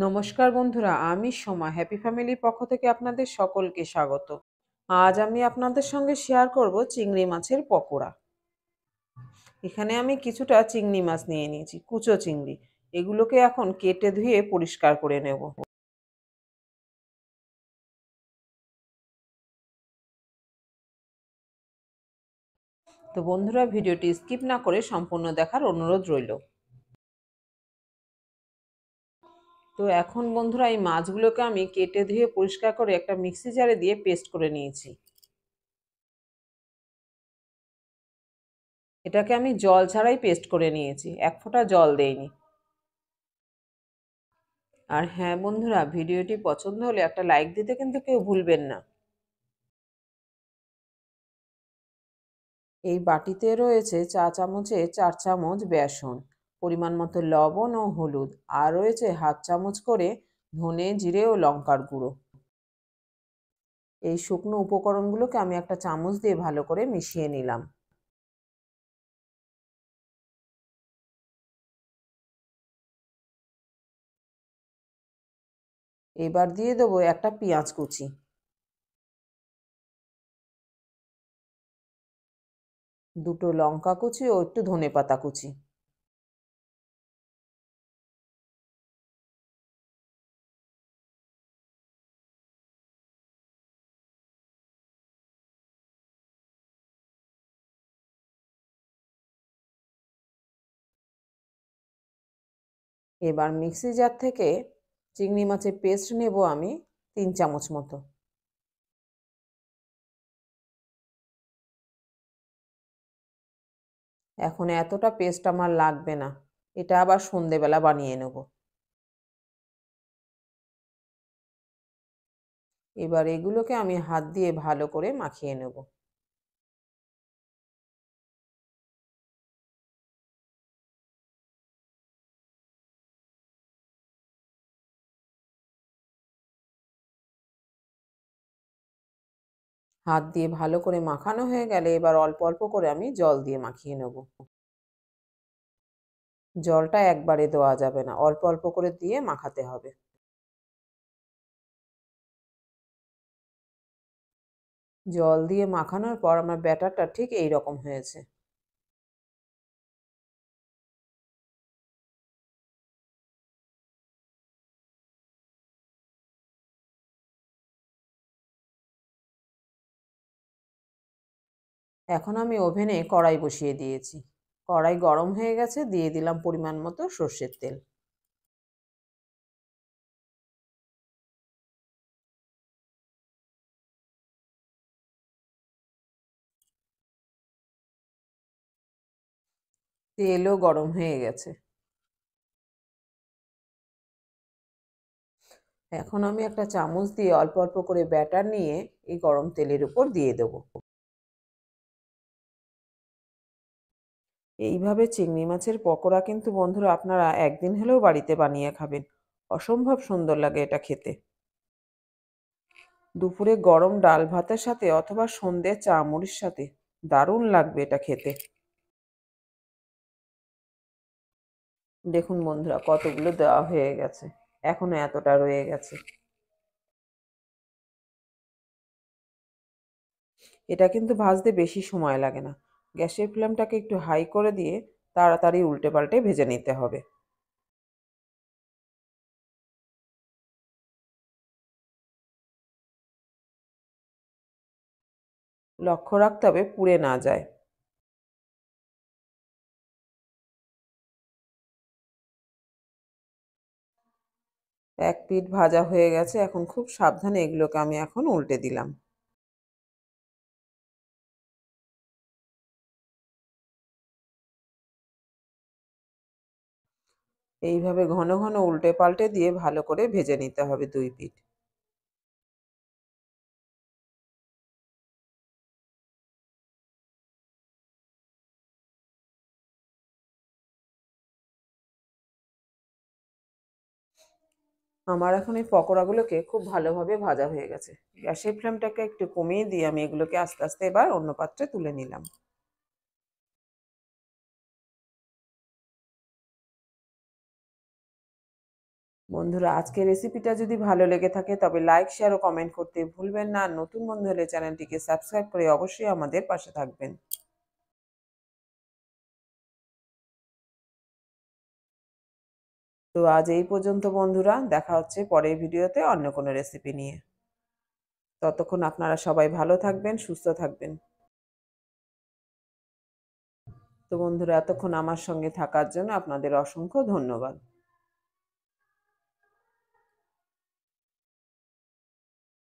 নমস্কার বন্ধুরা, আমি সোমা হ্যাপি ফ্যামিলির পক্ষ থেকে আপনাদের সকলকে স্বাগত। আজ আমি আপনাদের সঙ্গে শেয়ার করব চিংড়ি মাছের পকোড়া। এখানে আমি কিছুটা চিংড়ি মাছ নিয়ে নিয়েছি, কুচো চিংড়ি। এগুলোকে এখন কেটে ধুয়ে পরিষ্কার করে নেব। তো বন্ধুরা, ভিডিওটি স্কিপ না করে সম্পূর্ণ দেখার অনুরোধ রইল। তো এখন বন্ধুরা, এই মাছগুলোকে আমি কেটে ধুয়ে পরিষ্কার করে একটা মিক্সি জারে দিয়ে পেস্ট করে নিয়েছি। এটাকে আমি জল ছাড়াই পেস্ট করে নিয়েছি, এক ফোঁটা জল দেইনি। আর হ্যাঁ বন্ধুরা, ভিডিওটি পছন্দ হলে একটা লাইক দিতে কিন্তু কেউ ভুলবেন না। এই বাটিতে রয়েছে চা চামচে 4 চামচ বেসন, পরিমাণ মতো লবণ ও হলুদ, আর রয়েছে হাফ চামচ করে ধনে জিরে ও লঙ্কার গুঁড়ো। এই শুকনো উপকরণগুলোকে আমি একটা চামচ দিয়ে ভালো করে মিশিয়ে নিলাম। এবার দিয়ে দেবো একটা পেঁয়াজ কুচি, দুটো লঙ্কা কুচি ও একটু ধনেপাতা কুচি। এবার মিক্সি জার থেকে চিংড়ি মাছের পেস্ট নেব আমি 3 চামচ মতো। এখন এতটা পেস্ট আমার লাগবে না, এটা আবার সন্ধেবেলা বানিয়ে নেব। এবার এগুলোকে আমি হাত দিয়ে ভালো করে মাখিয়ে নেব। হাত দিয়ে ভালো করে মাখানো হয়ে গেলে এবার অল্প অল্প করে আমি জল দিয়ে মাখিয়ে নেব। জলটা একবারে দেওয়া যাবে না, অল্প অল্প করে দিয়ে মাখাতে হবে। জল দিয়ে মাখানোর পর আমার ব্যাটারটা ঠিক এই রকম হয়েছে। এখন আমি ওভেনে কড়াই বসিয়ে দিয়েছি। কড়াই গরম হয়ে গেছে, দিয়ে দিলাম পরিমাণ মতো সর্ষের তেল। তেলও গরম হয়ে গেছে। এখন আমি একটা চামচ দিয়ে অল্প অল্প করে ব্যাটার নিয়ে এই গরম তেলের উপর দিয়ে দেবো। এইভাবে চিংড়ি মাছের পকোড়া কিন্তু বন্ধুরা আপনারা একদিন হলেও বাড়িতে বানিয়ে খাবেন। অসম্ভব সুন্দর লাগে এটা খেতে। দুপুরে গরম ডাল ভাতের সাথে অথবা সন্ধ্যে চা মুড়ির সাথে দারুণ লাগবে এটা খেতে। দেখুন বন্ধুরা, কতগুলো দেওয়া হয়ে গেছে, এখনো এতটা রয়ে গেছে। এটা কিন্তু ভাজতে বেশি সময় লাগে না। গ্যাসের ফ্লেমটাকে একটু হাই করে দিয়ে তাড়াতাড়ি উল্টে পাল্টে ভেজে নিতে হবে। লক্ষ্য রাখতে হবে পুড়ে না যায়। এক পিঠ ভাজা হয়ে গেছে, এখন খুব সাবধানে এগুলোকে আমি এখন উল্টে দিলাম। এইভাবে ঘন ঘন উল্টে পাল্টে দিয়ে ভালো করে ভেজে নিতে হবে 2 পিঠ। আমার এখন এই পকোড়াগুলোকে খুব ভালোভাবে ভাজা হয়ে গেছে। গ্যাসের ফ্লেমটাকে একটু কমিয়ে দিয়ে আমি এগুলোকে আস্তে আস্তে এবার অন্য পাত্রে তুলে নিলাম। বন্ধুরা, আজকের রেসিপিটা যদি ভালো লেগে থাকে তবে লাইক, শেয়ার ও কমেন্ট করতে ভুলবেন না। আর নতুন বন্ধু হলে চ্যানেলটিকে সাবস্ক্রাইব করে অবশ্যই আমাদের পাশে থাকবেন। তো আজ এই পর্যন্ত বন্ধুরা, দেখা হচ্ছে পরের ভিডিওতে অন্য কোনো রেসিপি নিয়ে। ততক্ষণ আপনারা সবাই ভালো থাকবেন, সুস্থ থাকবেন। তো বন্ধুরা, এতক্ষণ আমার সঙ্গে থাকার জন্য আপনাদের অসংখ্য ধন্যবাদ।